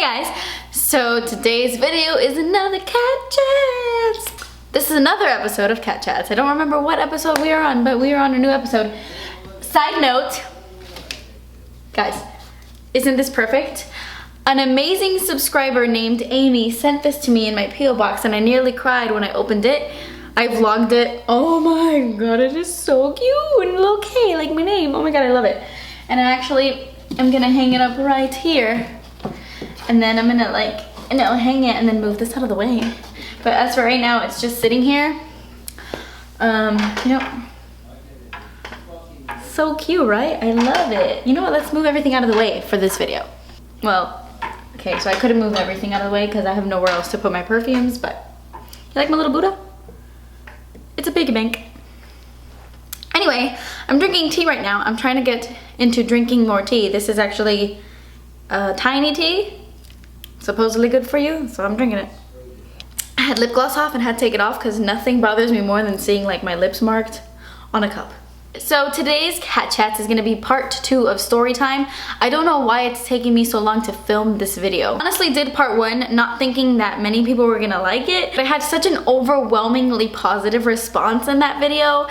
guys, so today's video is another Cat Chats. This is another episode of Cat Chats. I don't remember what episode we are on, but we are on a new episode. Side note, guys, isn't this perfect? An amazing subscriber named Amy sent this to me in my P.O. box and I nearly cried when I opened it. I vlogged it. Oh my god, it is so cute. And little K, like my name. Oh my god, I love it. And I'm gonna hang it up right here. And then I'm gonna I'll hang it and then move this out of the way. But as for right now, it's just sitting here. So cute, right? I love it. You know what, let's move everything out of the way for this video. Well, okay, so I couldn't move everything out of the way because I have nowhere else to put my perfumes, but you like my little Buddha? It's a big bank. Anyway, I'm drinking tea right now. I'm trying to get into drinking more tea. This is actually tiny tea. Supposedly good for you, so I'm drinking it. I had lip gloss off and had to take it off because nothing bothers me more than seeing like my lips marked on a cup. So today's Cat Chats is gonna be part 2 of story time. I don't know why it's taking me so long to film this video. Honestly, did part 1 not thinking that many people were gonna like it, but I had such an overwhelmingly positive response in that video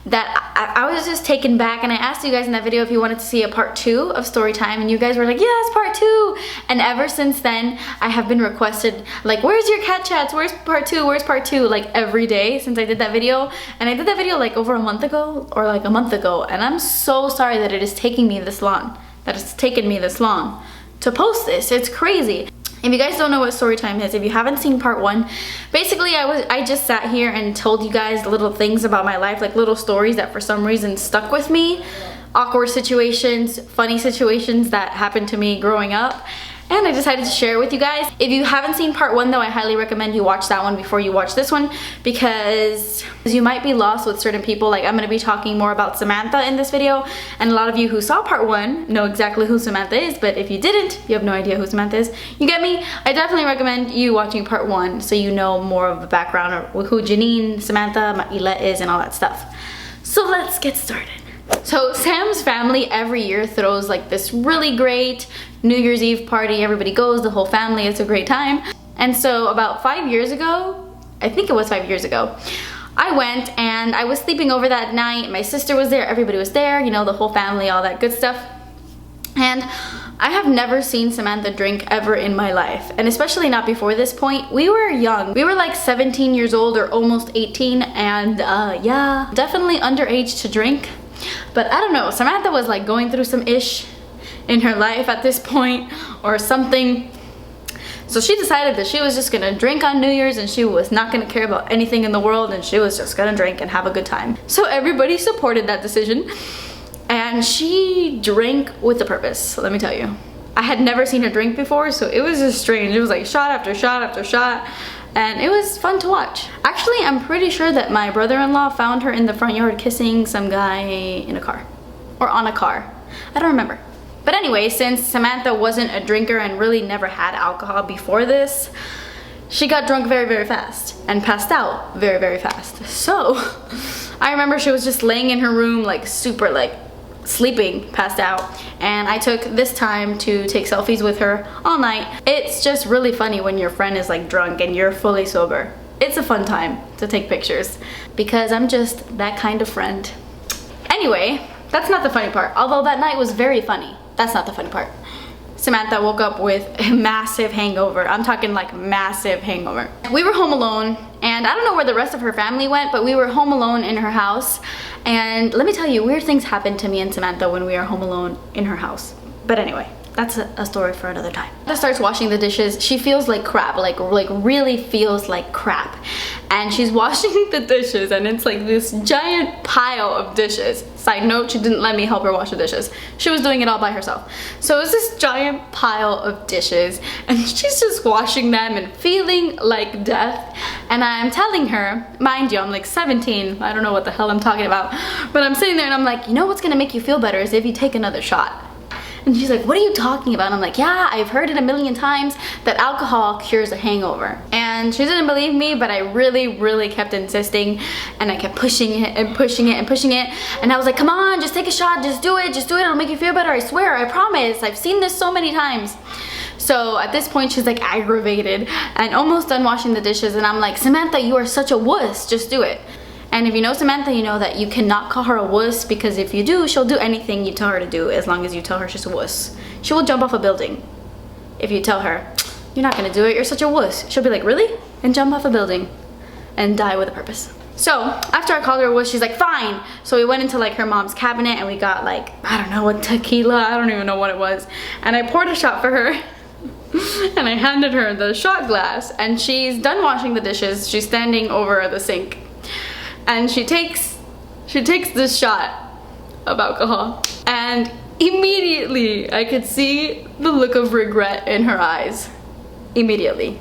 that I was just taken back, and I asked you guys in that video if you wanted to see a part 2 of story time, and you guys were like, yes, part 2. And ever since then, I have been requested, like, where's your Cat Chats? Where's part 2? Where's part 2? Like every day since I did that video. And I did that video like over a month ago, or like a month ago, and I'm so sorry that it is taking me this long. That it's taken me this long to post this. It's crazy. If you guys don't know what story time is, if you haven't seen part 1, basically I just sat here and told you guys little things about my life, like little stories that for some reason stuck with me, awkward situations, funny situations that happened to me growing up, and I decided to share it with you guys. If you haven't seen part 1 though, I highly recommend you watch that one before you watch this one, because you might be lost with certain people. Like, I'm going to be talking more about Samantha in this video, and a lot of you who saw part 1 know exactly who Samantha is, but if you didn't, you have no idea who Samantha is. You get me? I definitely recommend you watching part 1 so you know more of the background of who Janine, Samantha, ILY is, and all that stuff. So let's get started. So Sam's family every year throws like this really great New Year's Eve party. Everybody goes, the whole family, it's a great time. And so about 5 years ago, I think it was 5 years ago, I went and I was sleeping over that night. My sister was there, everybody was there, you know, the whole family, all that good stuff. And I have never seen Samantha drink ever in my life, and especially not before this point. We were young. We were like 17 years old or almost 18, and yeah, definitely underage to drink. But I don't know, Samantha was like going through some ish in her life at this point or something. So she decided that she was just gonna drink on New Year's and she was not gonna care about anything in the world, and she was just gonna drink and have a good time. So everybody supported that decision, and she drank with a purpose, let me tell you. I had never seen her drink before, so it was just strange. It was like shot after shot after shot, and it was fun to watch. Actually, I'm pretty sure that my brother-in-law found her in the front yard kissing some guy in a car, or on a car. I don't remember. But anyway, since Samantha wasn't a drinker and really never had alcohol before this, she got drunk very, very fast and passed out very, very fast. So I remember she was just laying in her room, like super like sleeping, passed out, and I took this time to take selfies with her all night. It's just really funny when your friend is like drunk and you're fully sober. It's a fun time to take pictures because I'm just that kind of friend. Anyway, that's not the funny part, although that night was very funny. That's not the funny part. Samantha woke up with a massive hangover. I'm talking like massive hangover. We were home alone, and I don't know where the rest of her family went, but we were home alone in her house. And let me tell you, weird things happened to me and Samantha when we are home alone in her house. But anyway, that's a story for another time. Samantha starts washing the dishes. She feels like crap, like really feels like crap. And she's washing the dishes, and it's like this giant pile of dishes. Side note, she didn't let me help her wash the dishes. She was doing it all by herself. So it was this giant pile of dishes, and she's just washing them and feeling like death. And I'm telling her, mind you, I'm like 17, I don't know what the hell I'm talking about, but I'm sitting there and I'm like, you know what's gonna make you feel better is if you take another shot. And she's like, what are you talking about? And I'm like, yeah, I've heard it a million times that alcohol cures a hangover. And she didn't believe me, but I really kept insisting, and I kept pushing it and pushing it and pushing it. And I was like, come on, just take a shot, just do it, it'll make you feel better, I swear, I promise. I've seen this so many times. So at this point she's like aggravated and almost done washing the dishes, and I'm like, Samantha, you are such a wuss, just do it. And if you know Samantha, you know that you cannot call her a wuss, because if you do, she'll do anything you tell her to do as long as you tell her she's a wuss. She will jump off a building if you tell her, you're not gonna do it, you're such a wuss. She'll be like, really? And jump off a building and die with a purpose. So after I called her a wuss, she's like, fine. So we went into like her mom's cabinet and we got like, I don't know, what tequila, I don't even know what it was. And I poured a shot for her and I handed her the shot glass, and she's done washing the dishes. She's standing over the sink and she takes this shot of alcohol, and immediately I could see the look of regret in her eyes. Immediately.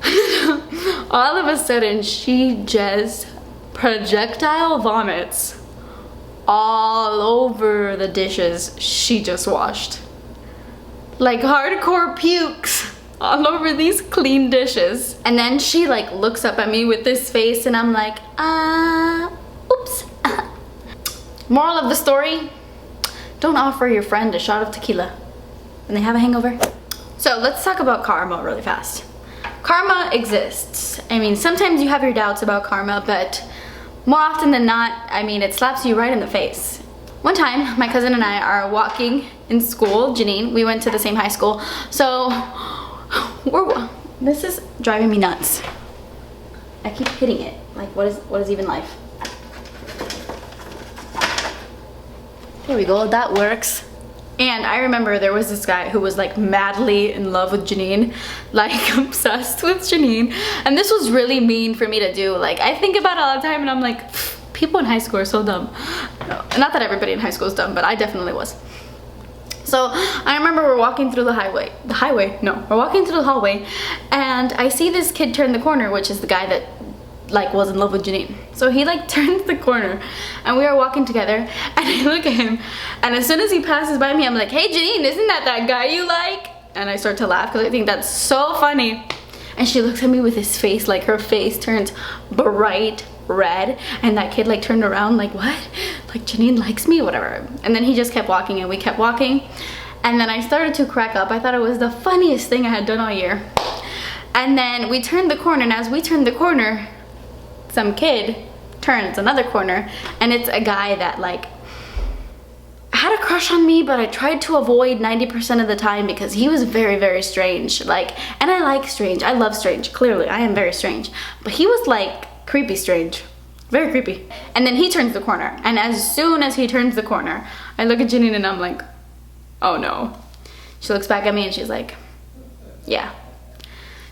All of a sudden she just projectile vomits all over the dishes she just washed. Like hardcore pukes all over these clean dishes. And then she like looks up at me with this face, and I'm like, oops. Moral of the story, don't offer your friend a shot of tequila when they have a hangover. So let's talk about karma really fast. Karma exists. I mean, sometimes you have your doubts about karma, but more often than not, I mean, it slaps you right in the face. One time, my cousin and I are walking in school, Janine, we went to the same high school, so this is driving me nuts. I keep hitting it. Like, what is even life? There we go, that works. And I remember there was this guy who was like madly in love with Janine, like obsessed with Janine. And this was really mean for me to do. Like, I think about it all the time and I'm like, people in high school are so dumb. No, not that everybody in high school is dumb, but I definitely was. So I remember we're walking through we're walking through the hallway, and I see this kid turn the corner, which is the guy that like was in love with Janine. So he like turns the corner and we are walking together, and I look at him, and as soon as he passes by me, I'm like, hey Janine, isn't that guy you like? And I start to laugh because I think that's so funny. And she looks at me with his face, like her face turns bright red, and that kid like turned around like, what? Like Janine likes me, whatever. And then he just kept walking and we kept walking, and then I started to crack up. I thought it was the funniest thing I had done all year. And then we turned the corner, and as we turned the corner, some kid turns another corner, and it's a guy that like had a crush on me, but I tried to avoid 90% of the time because he was very, very strange. Like, and I like strange, I love strange, clearly I am very strange, but he was like creepy strange, very creepy. And then he turns the corner, and as soon as he turns the corner, I look at Janine and I'm like, oh no. She looks back at me and she's like, yeah.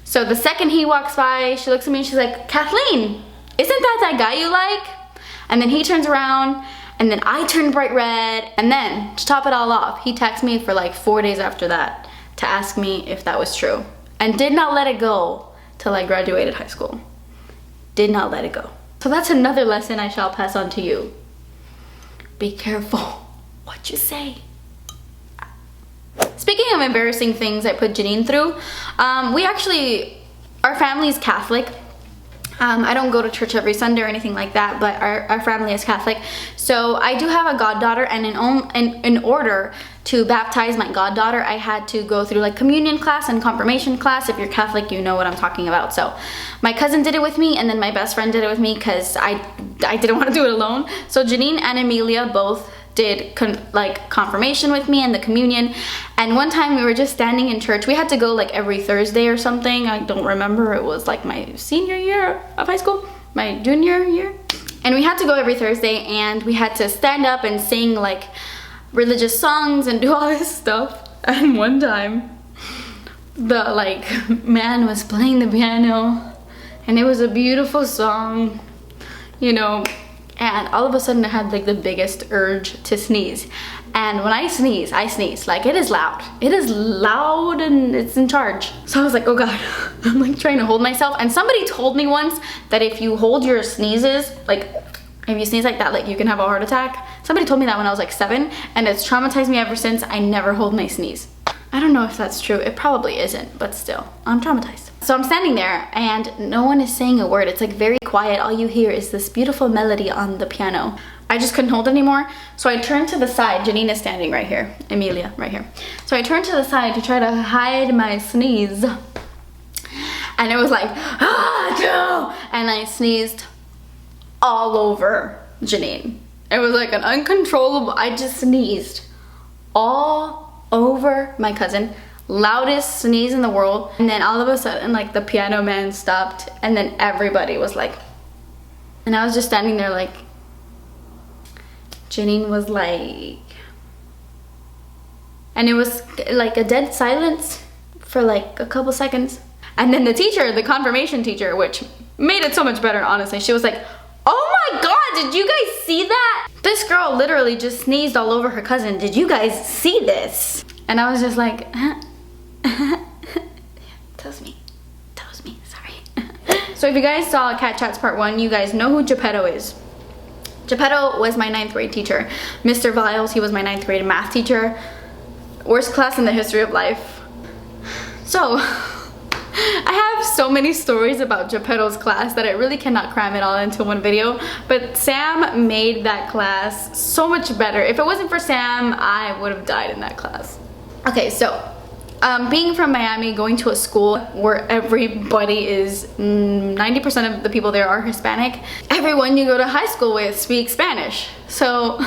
So the second he walks by, she looks at me and she's like, Kathleen, isn't that guy you like? And then he turns around, and then I turn bright red, and then to top it all off, he texted me for like 4 days after that to ask me if that was true, and did not let it go till I graduated high school. Did not let it go. So that's another lesson I shall pass on to you. Be careful what you say. Speaking of embarrassing things I put Janine through, our family is Catholic. I don't go to church every Sunday or anything like that, but our family is Catholic. So I do have a goddaughter, and in order to baptize my goddaughter, I had to go through like communion class and confirmation class. If you're Catholic, you know what I'm talking about. So my cousin did it with me, and then my best friend did it with me because I didn't want to do it alone. So Janine and Amelia both did confirmation with me and the communion. And one time we were just standing in church. We had to go like every Thursday or something. I don't remember. It was like my senior year of high school, my junior year. And we had to go every Thursday, and we had to stand up and sing like religious songs and do all this stuff. And one time the man was playing the piano, and it was a beautiful song, you know. And all of a sudden I had like the biggest urge to sneeze. And when I sneeze, like it is loud. It is loud and it's in charge. So I was like, oh God, I'm like trying to hold myself. And somebody told me once that if you hold your sneezes, like if you sneeze like that, like you can have a heart attack. Somebody told me that when I was like 7, and it's traumatized me ever since. I never hold my sneeze. I don't know if that's true. It probably isn't, but still, I'm traumatized. So I'm standing there and no one is saying a word. It's like very quiet. All you hear is this beautiful melody on the piano. I just couldn't hold it anymore. So I turned to the side. Janine is standing right here. Emilia, right here. So I turned to the side to try to hide my sneeze. And it was like, ah, no! And I sneezed all over Janine. It was like an uncontrollable, I just sneezed all over my cousin. Loudest sneeze in the world. And then all of a sudden, like, the piano man stopped, and then everybody was like, and I was just standing there like, Janine was like, and it was like a dead silence for like a couple seconds. And then the teacher, the confirmation teacher, which made it so much better, honestly, she was like, oh my God, did you guys see that? This girl literally just sneezed all over her cousin. Did you guys see this? And I was just like, that was me, sorry. So if you guys saw Cat Chats Part 1, you guys know who Geppetto is. Geppetto was my 9th grade teacher. Mr. Viles, he was my 9th grade math teacher. Worst class in the history of life. So, I have so many stories about Geppetto's class that I really cannot cram it all into one video, but Sam made that class so much better. If it wasn't for Sam, I would have died in that class. Okay, so being from Miami, going to a school where everybody is, 90% of the people there are Hispanic, everyone you go to high school with speaks Spanish. So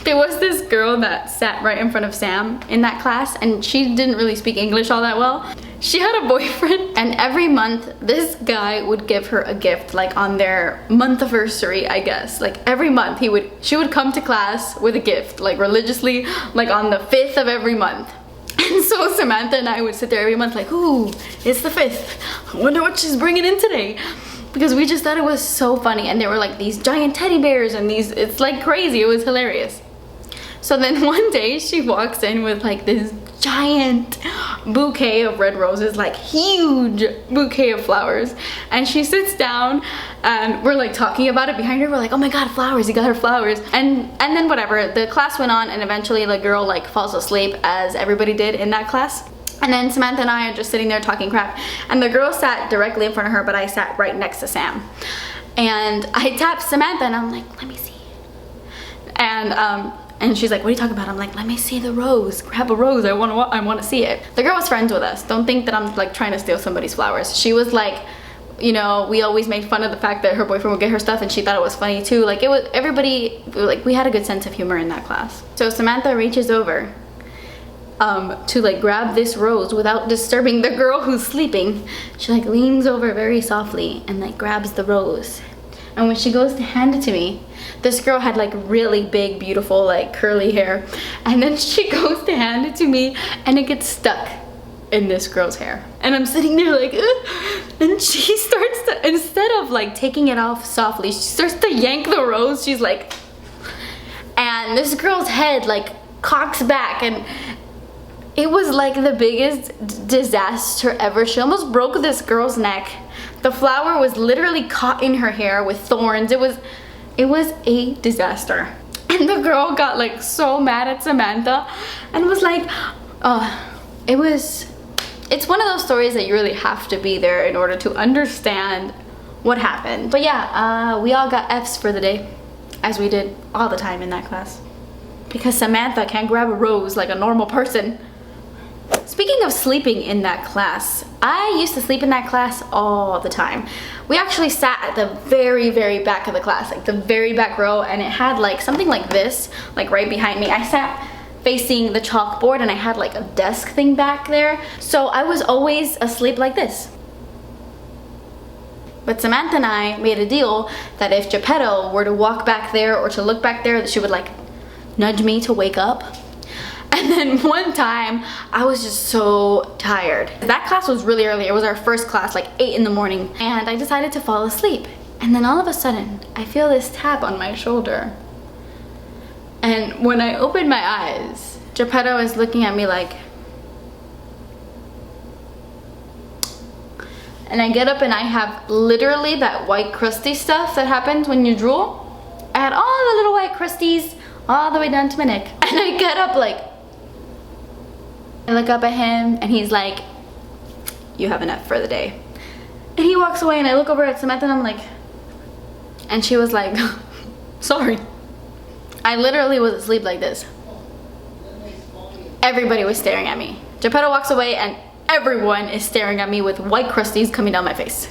there was this girl that sat right in front of Sam in that class, and she didn't really speak English all that well. She had a boyfriend, and every month this guy would give her a gift, like on their month-iversary, I guess. Like every month she would come to class with a gift, like religiously, like on the 5th of every month. And so Samantha and I would sit there every month like, ooh, it's the 5th. I wonder what she's bringing in today. Because we just thought it was so funny, and there were like these giant teddy bears and these, it's like crazy, it was hilarious. So then one day she walks in with like this giant bouquet of red roses, like huge bouquet of flowers, and she sits down and we're like talking about it behind her. We're like, oh my God, flowers, you got her flowers. And then whatever, the class went on, and eventually the girl like falls asleep, as everybody did in that class. And then Samantha and I are just sitting there talking crap, and the girl sat directly in front of her, but I sat right next to Sam. And I tapped Samantha and I'm like, let me see. And she's like, what are you talking about? I'm like, let me see the rose. Grab a rose. I want to see it. The girl was friends with us. Don't think that I'm like trying to steal somebody's flowers. She was like, you know, we always made fun of the fact that her boyfriend would get her stuff, and she thought it was funny too. Like, it was, everybody, like, we had a good sense of humor in that class. So Samantha reaches over to like grab this rose without disturbing the girl who's sleeping. She like leans over very softly and like grabs the rose. And when she goes to hand it to me, this girl had like really big, beautiful, like curly hair. And then she goes to hand it to me, and it gets stuck in this girl's hair. And I'm sitting there like, ugh. And she starts to, instead of like taking it off softly, she starts to yank the rose. She's like, and this girl's head like cocks back, and it was like the biggest disaster ever. She almost broke this girl's neck. The flower was literally caught in her hair with thorns. It was a disaster. And the girl got like so mad at Samantha and was like, it's one of those stories that you really have to be there in order to understand what happened. But yeah, we all got F's for the day, as we did all the time in that class. Because Samantha can't grab a rose like a normal person. Speaking of sleeping in that class, I used to sleep in that class all the time. We actually sat at the very, very back of the class, like the very back row, and it had like something like this, like right behind me. I sat facing the chalkboard, and I had like a desk thing back there. So I was always asleep like this. But Samantha and I made a deal that if Geppetto were to walk back there or to look back there, that she would like nudge me to wake up. And then one time, I was just so tired. That class was really early. It was our first class, like 8 in the morning. And I decided to fall asleep. And then all of a sudden, I feel this tap on my shoulder. And when I open my eyes, Geppetto is looking at me like... And I get up and I have literally that white crusty stuff that happens when you drool. I had all the little white crusties all the way down to my neck. And I get up like... I look up at him and he's like, you have enough for the day. And he walks away, and I look over at Samantha and I'm like, and she was like, Sorry. I literally was asleep like this. Everybody was staring at me. Geppetto walks away and everyone is staring at me with white crusties coming down my face.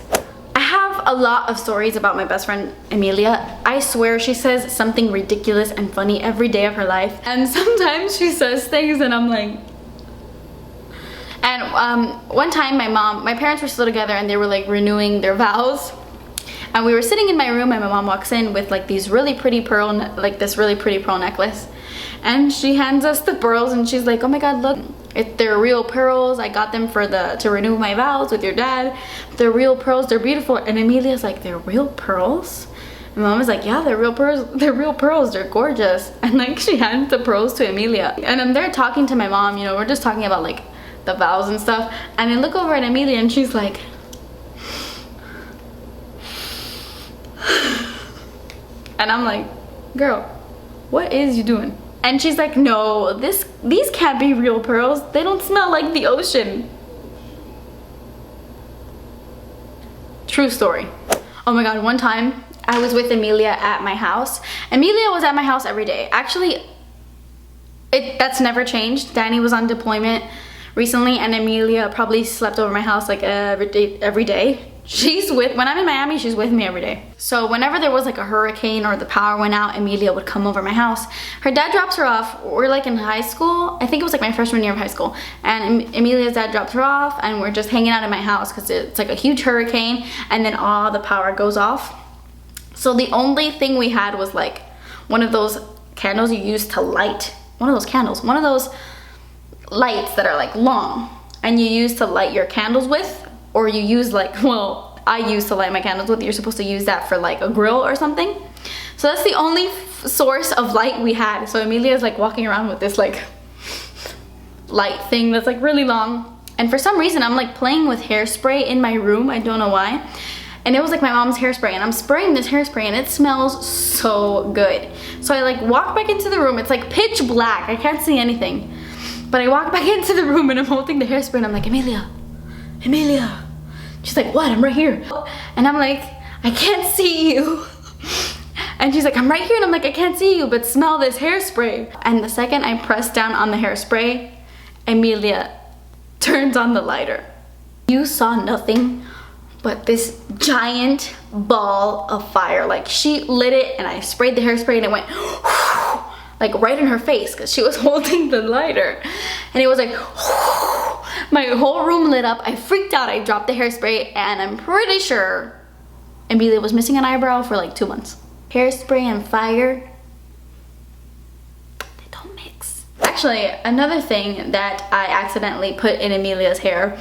I have a lot of stories about my best friend Emilia. I swear she says something ridiculous and funny every day of her life. And sometimes she says things and I'm like... And one time my parents were still together and they were like renewing their vows. And we were sitting in my room and my mom walks in with like these really pretty pearl, this really pretty pearl necklace. And she hands us the pearls and she's like, oh my god, look, they're real pearls. I got them to renew my vows with your dad. They're real pearls, they're beautiful. And Emilia's like, they're real pearls? And mom is like, yeah, they're real pearls, they're gorgeous. And like she hands the pearls to Emilia. And I'm there talking to my mom, you know, we're just talking about like the vows and stuff. And I look over at Emilia and she's like, and I'm like, girl, what is you doing? And she's like, no, these can't be real pearls. They don't smell like the ocean. True story. Oh my god, one time I was with Emilia at my house. Emilia was at my house every day. Actually, that's never changed. Danny was on deployment recently and Emilia probably slept over my house like every day. When I'm in Miami, she's with me every day. So whenever there was like a hurricane or the power went out, Emilia would come over my house. Her dad drops her off. We're like in high school. I think it was like my freshman year of high school. And Emilia's dad drops her off and we're just hanging out in my house because it's like a huge hurricane and then all the power goes off. So the only thing we had was like one of those candles you use to light. One of those lights that are like long and you use to light your candles with. Or you use like, well, I use to light my candles with. You're supposed to use that for like a grill or something. So that's the only source of light we had. So Emilia's like walking around with this like light thing that's like really long. And for some reason I'm like playing with hairspray in my room. I don't know why. And it was like my mom's hairspray and I'm spraying this hairspray and it smells so good. So I like walk back into the room. It's like pitch black. I can't see anything. But I walk back into the room and I'm holding the hairspray and I'm like, Emilia. She's like, what? I'm right here. And I'm like, I can't see you. And she's like, I'm right here. And I'm like, I can't see you, but smell this hairspray. And the second I press down on the hairspray, Emilia turns on the lighter. You saw nothing but this giant ball of fire. Like she lit it and I sprayed the hairspray and it went like right in her face because she was holding the lighter. And it was like, my whole room lit up. I freaked out. I dropped the hairspray and I'm pretty sure Emilia was missing an eyebrow for like 2 months. Hairspray and fire, they don't mix. Actually, another thing that I accidentally put in Emilia's hair,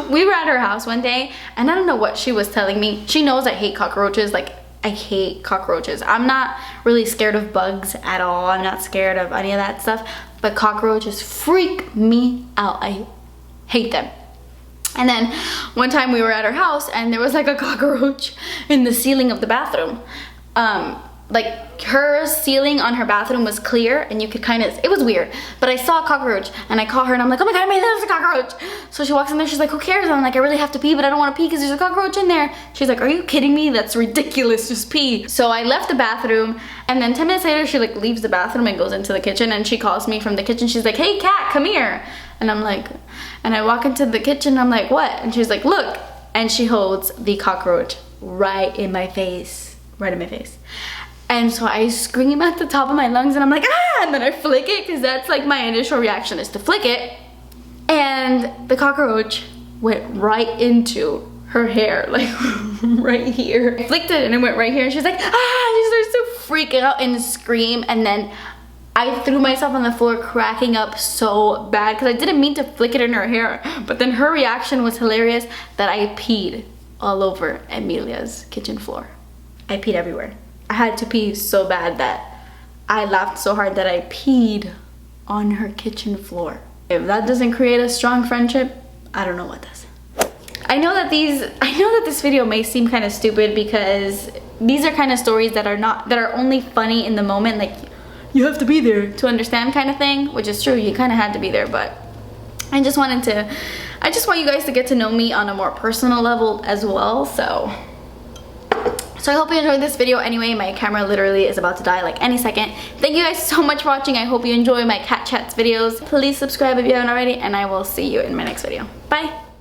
we were at her house one day and I don't know what she was telling me. She knows I hate cockroaches. Like, I hate cockroaches. I'm not really scared of bugs at all. I'm not scared of any of that stuff. But cockroaches freak me out. I hate them. And then one time we were at her house and there was like a cockroach in the ceiling of the bathroom. Like her ceiling on her bathroom was clear and you could kind of, it was weird. But I saw a cockroach and I call her and I'm like, oh my god, there's a cockroach. So she walks in there, she's like, who cares? And I'm like, I really have to pee, but I don't want to pee because there's a cockroach in there. She's like, are you kidding me? That's ridiculous, just pee. So I left the bathroom and then 10 minutes later she like leaves the bathroom and goes into the kitchen and she calls me from the kitchen. She's like, hey Kat, come here. And I'm like, and I walk into the kitchen, I'm like, what? And she's like, look. And she holds the cockroach right in my face. And so I scream at the top of my lungs and I'm like, ah! And then I flick it because that's like my initial reaction is to flick it. And the cockroach went right into her hair, like right here. I flicked it and it went right here and she's like, ah! She starts to freak out and scream. And then I threw myself on the floor cracking up so bad because I didn't mean to flick it in her hair. But then her reaction was hilarious that I peed all over Emilia's kitchen floor. I peed everywhere. I had to pee so bad that I laughed so hard that I peed on her kitchen floor. If that doesn't create a strong friendship, I don't know what does. I know that this video may seem kind of stupid because these are kind of stories that are only funny in the moment, like you have to be there to understand kind of thing, which is true, you kind of had to be there, but I just want you guys to get to know me on a more personal level as well, so So I hope you enjoyed this video anyway. My camera literally is about to die like any second. Thank you guys so much for watching. I hope you enjoy my cat chats videos. Please subscribe if you haven't already, and I will see you in my next video. Bye!